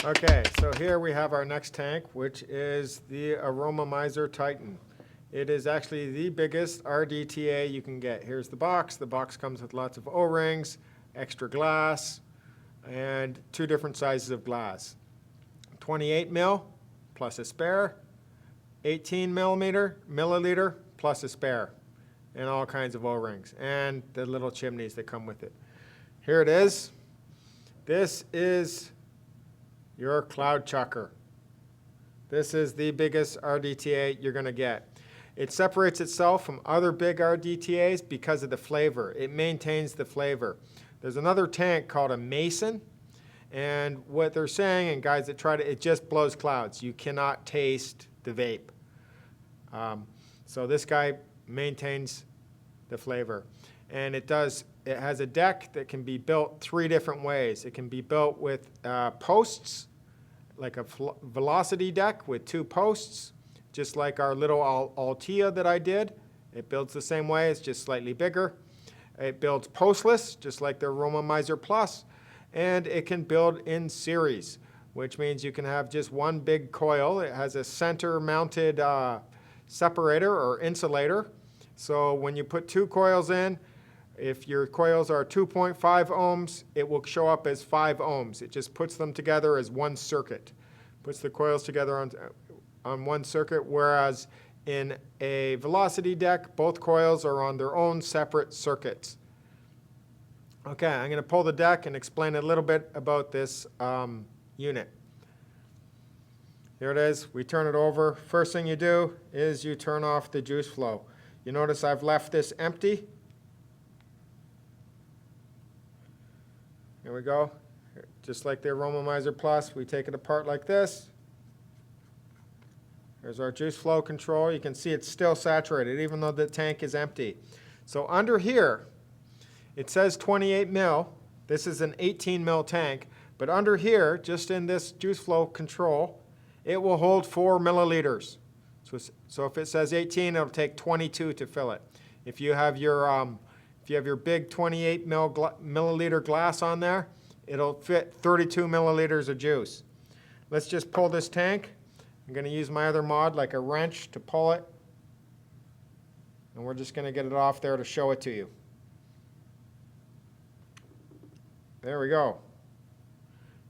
Okay, so here we have our next tank, which is the Aromamizer Titan. It is actually the biggest RDTA you can get. Here's the box. The box comes with lots of O-rings, extra glass, and two different sizes of glass. 28 mil plus a spare, 18 milliliter plus a spare, and all kinds of O-rings, and the little chimneys that come with it. Here it is. This is your cloud chucker. This is the biggest RDTA you're going to get. It separates itself from other big RDTAs because of the flavor. It maintains the flavor. There's another tank called a Mason, and what they're saying, and guys that try to, it just blows clouds. You cannot taste the vape. So this guy maintains the flavor. And it has a deck that can be built 3 different ways. It can be built with posts, like a velocity deck with 2 posts, just like our little Altea that I did. It builds the same way, it's just slightly bigger. It builds postless, just like the Aromamizer Plus, and it can build in series, which means you can have just one big coil. It has a center-mounted separator or insulator. So when you put 2 coils in, if your coils are 2.5 ohms, it will show up as 5 ohms. It just puts them together as one circuit. Puts the coils together on one circuit, whereas in a velocity deck, both coils are on their own separate circuits. Okay, I'm going to pull the deck and explain a little bit about this unit. Here it is. We turn it over. First thing you do is you turn off the juice flow. You notice I've left this empty. Here we go. Just like the Aromamizer Plus, we take it apart like this. There's our juice flow control. You can see it's still saturated even though the tank is empty. So under here, it says 28 mil. This is an 18 mil tank. But under here, just in this juice flow control, it will hold 4 milliliters. So if it says 18, it'll take 22 to fill it. If you have your big 28 milliliter glass on there, it'll fit 32 milliliters of juice. Let's just pull this tank. I'm going to use my other mod, like a wrench, to pull it. And we're just going to get it off there to show it to you. There we go.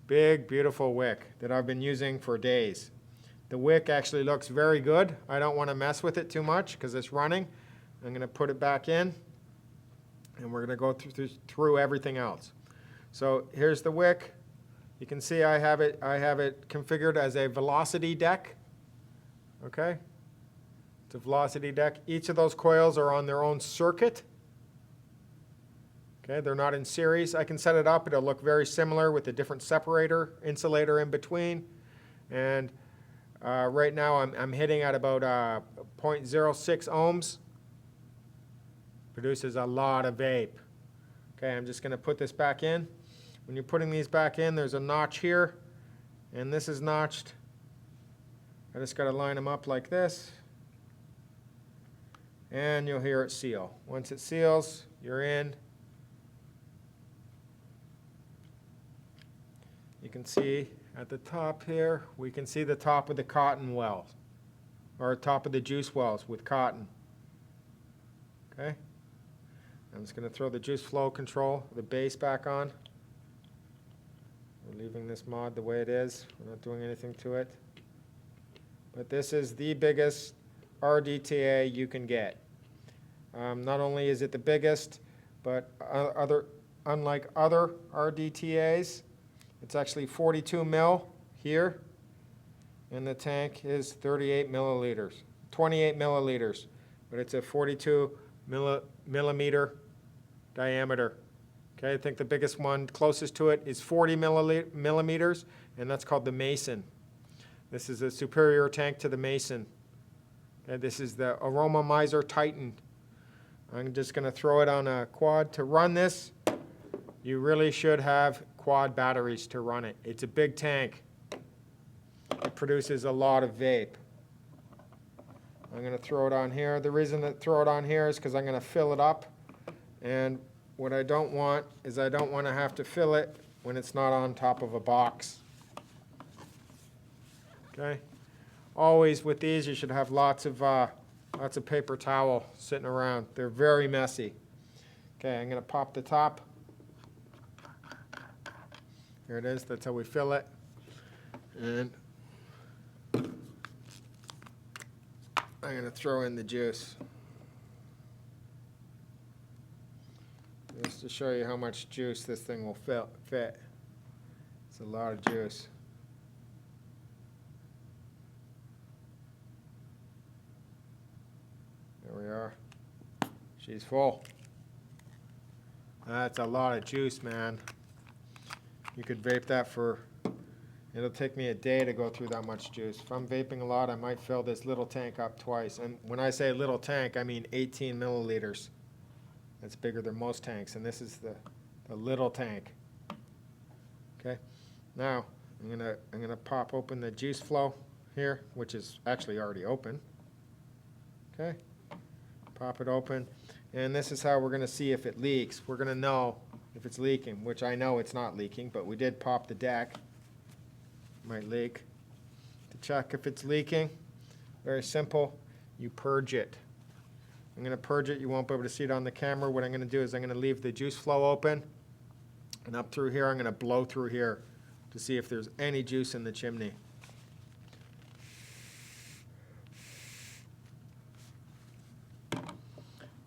Big, beautiful wick that I've been using for days. The wick actually looks very good. I don't want to mess with it too much because it's running. I'm going to put it back in, and we're going to go through everything else. So here's the wick. You can see I have it configured as a velocity deck. Okay? It's a velocity deck. Each of those coils are on their own circuit. Okay, they're not in series. I can set it up. It'll look very similar with a different separator, insulator in between. And right now I'm hitting at about 0.06 ohms. Produces a lot of vape. Okay, I'm just going to put this back in. When you're putting these back in, there's a notch here, and this is notched. I just got to line them up like this, and you'll hear it seal. Once it seals, you're in. You can see at the top here, we can see the top of the cotton wells, or top of the juice wells with cotton. Okay? I'm just going to throw the juice flow control, the base back on. We're leaving this mod the way it is. We're not doing anything to it. But this is the biggest RDTA you can get. Not only is it the biggest, but unlike other RDTAs, it's actually 42 mil here, and the tank is 38 milliliters, 28 milliliters, but it's a 42 millimeter diameter. Okay, I think the biggest one closest to it is 40 millimeters, and that's called the Mason. This is a superior tank to the Mason. Okay, this is the Aromamizer Titan. I'm just going to throw it on a quad. To run this, you really should have quad batteries to run it. It's a big tank. It produces a lot of vape. I'm going to throw it on here. The reason to throw it on here is because I'm going to fill it up, and what I don't want is I don't want to have to fill it when it's not on top of a box. Okay. Always with these, you should have lots of paper towel sitting around. They're very messy. Okay, I'm going to pop the top. Here it is. That's how we fill it. And I'm going to throw in the juice. Just to show you how much juice this thing will fit. It's a lot of juice. There we are. She's full. That's a lot of juice, man. You could vape that for, it'll take me a day to go through that much juice. If I'm vaping a lot, I might fill this little tank up twice. And when I say little tank, I mean 18 milliliters. That's bigger than most tanks, and this is the little tank. Okay, now I'm gonna pop open the juice flow here, which is actually already open. Okay, pop it open, and this is how we're gonna see if it leaks. We're gonna know if it's leaking, which I know it's not leaking, but we did pop the deck. Might leak. To check if it's leaking, very simple. You purge it. I'm going to purge it. You won't be able to see it on the camera. What I'm going to do is I'm going to leave the juice flow open. And up through here, I'm going to blow through here to see if there's any juice in the chimney.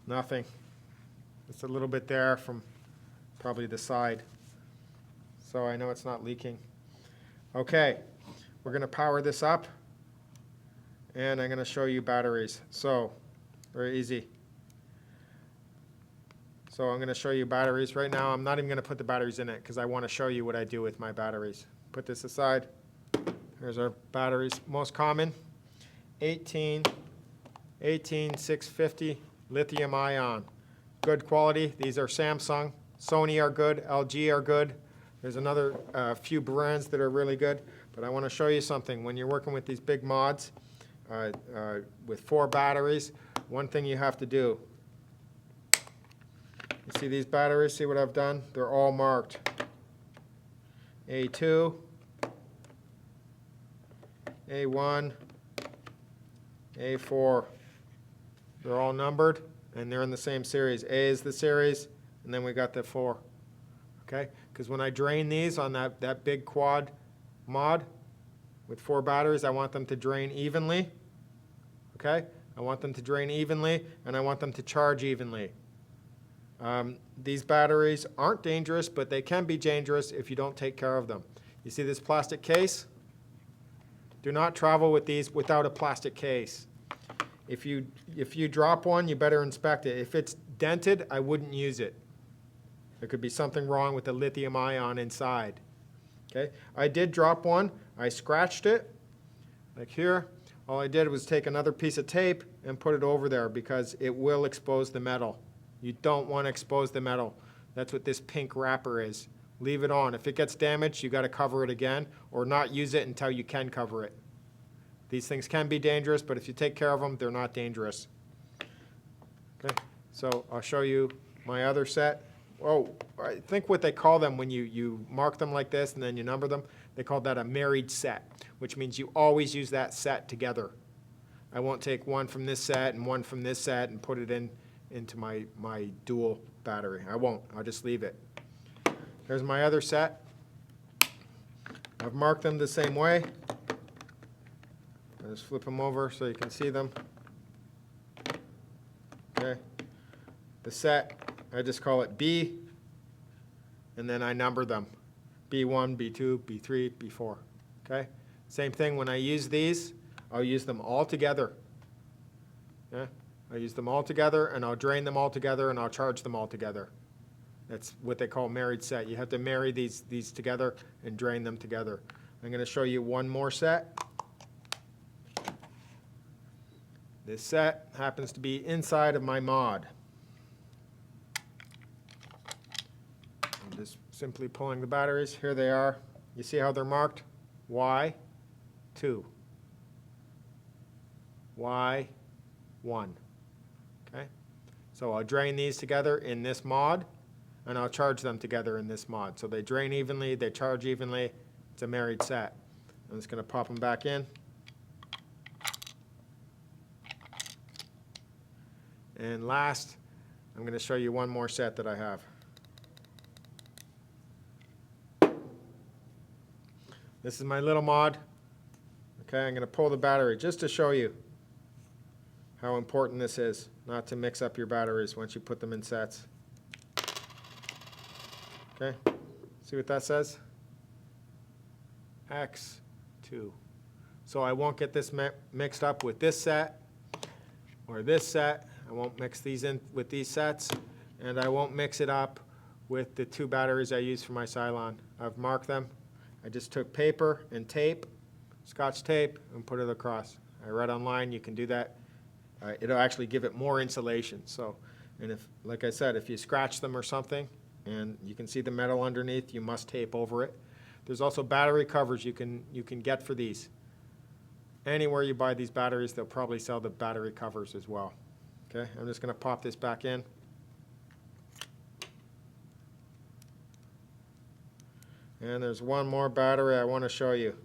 Nothing. Just a little bit there from probably the side. So I know it's not leaking. Okay, we're going to power this up. And I'm going to show you batteries. So, very easy. So I'm going to show you batteries. Right now, I'm not even going to put the batteries in it because I want to show you what I do with my batteries. Put this aside. Here's our batteries. Most common, 18650 lithium ion. Good quality. These are Samsung. Sony are good. LG are good. There's another few brands that are really good. But I want to show you something. When you're working with these big mods with 4 batteries, one thing you have to do, you see these batteries, see what I've done? They're all marked. A2, A1, A4. They're all numbered, and they're in the same series. A is the series, and then we got the 4. Okay? Because when I drain these on that big quad mod with 4 batteries, I want them to drain evenly. Okay? I want them to drain evenly, and I want them to charge evenly. These batteries aren't dangerous, but they can be dangerous if you don't take care of them. You see this plastic case? Do not travel with these without a plastic case. If you drop one, you better inspect it. If it's dented, I wouldn't use it. There could be something wrong with the lithium ion inside. Okay? I did drop one. I scratched it, like here. All I did was take another piece of tape and put it over there because it will expose the metal. You don't want to expose the metal. That's what this pink wrapper is. Leave it on. If it gets damaged, you got to cover it again or not use it until you can cover it. These things can be dangerous, but if you take care of them, they're not dangerous. Okay, so I'll show you my other set. Oh, I think what they call them when you mark them like this and then you number them, they call that a married set, which means you always use that set together. I won't take one from this set and one from this set and put it into my dual battery. I won't. I'll just leave it. Here's my other set. I've marked them the same way. I'll just flip them over so you can see them. Okay. The set, I just call it B, and then I number them. B1, B2, B3, B4. Okay? Same thing when I use these, I'll use them all together. Yeah? I'll use them all together, and I'll drain them all together, and I'll charge them all together. That's what they call married set. You have to marry these together and drain them together. I'm going to show you one more set. This set happens to be inside of my mod. I'm just simply pulling the batteries. Here they are. You see how they're marked? Y2. Y1. Okay? So I'll drain these together in this mod, and I'll charge them together in this mod. So they drain evenly, they charge evenly. It's a married set. I'm just going to pop them back in. And last, I'm going to show you one more set that I have. This is my little mod. Okay, I'm going to pull the battery just to show you how important this is, not to mix up your batteries once you put them in sets. Okay, see what that says? X2. So I won't get this mixed up with this set or this set. I won't mix these in with these sets, and I won't mix it up with the 2 batteries I use for my Cylon. I've marked them. I just took paper and tape, Scotch tape, and put it across. I read online you can do that. It'll actually give it more insulation. So, and if, like I said, if you scratch them or something, and you can see the metal underneath, you must tape over it. There's also battery covers you can get for these. Anywhere you buy these batteries, they'll probably sell the battery covers as well. Okay, I'm just going to pop this back in. And there's one more battery I want to show you.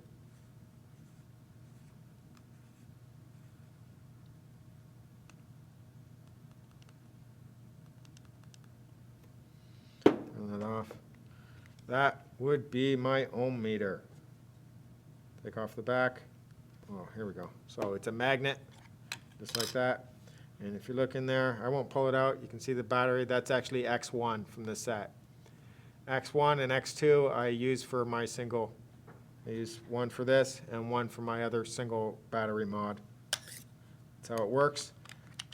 Turn that off. That would be my ohm meter. Take off the back. Oh, here we go. So it's a magnet, just like that. And if you look in there, I won't pull it out. You can see the battery. That's actually X1 from the set. X1 and X2 I use for my single. I use one for this and one for my other single battery mod. That's how it works.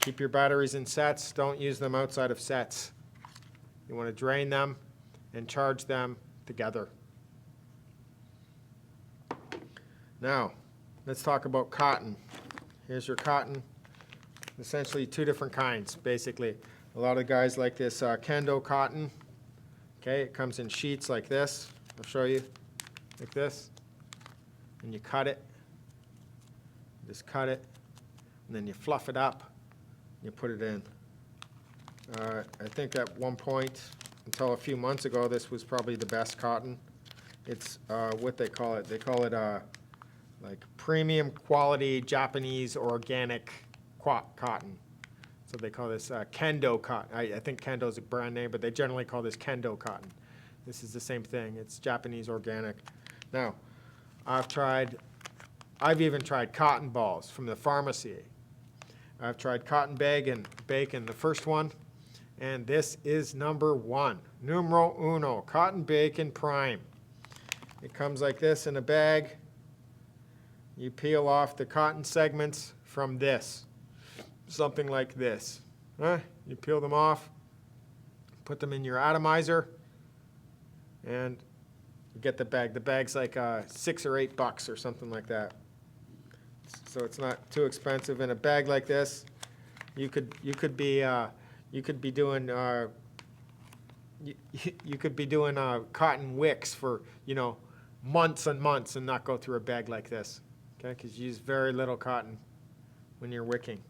Keep your batteries in sets. Don't use them outside of sets. You want to drain them and charge them together. Now, let's talk about cotton. Here's your cotton. Essentially 2 different kinds, basically. A lot of guys like this Kendo cotton. Okay, it comes in sheets like this. I'll show you, like this. And you cut it. Just cut it, and then you fluff it up, and you put it in. I think at one point, until a few months ago, this was probably the best cotton. It's what they call it. They call it like premium quality Japanese organic cotton. So they call this Kendo cotton. I think Kendo is a brand name, but they generally call this Kendo cotton. This is the same thing. It's Japanese organic. Now, I've even tried cotton balls from the pharmacy. I've tried cotton bacon, the first one, and this is #1, numero uno, cotton bacon prime. It comes like this in a bag. You peel off the cotton segments from this. Something like this. You peel them off, put them in your atomizer, and you get the bag. The bag's like $6 or $8 or something like that. So it's not too expensive. In a bag like this, you could be doing cotton wicks for months and months and not go through a bag like this. Okay, because you use very little cotton when you're wicking.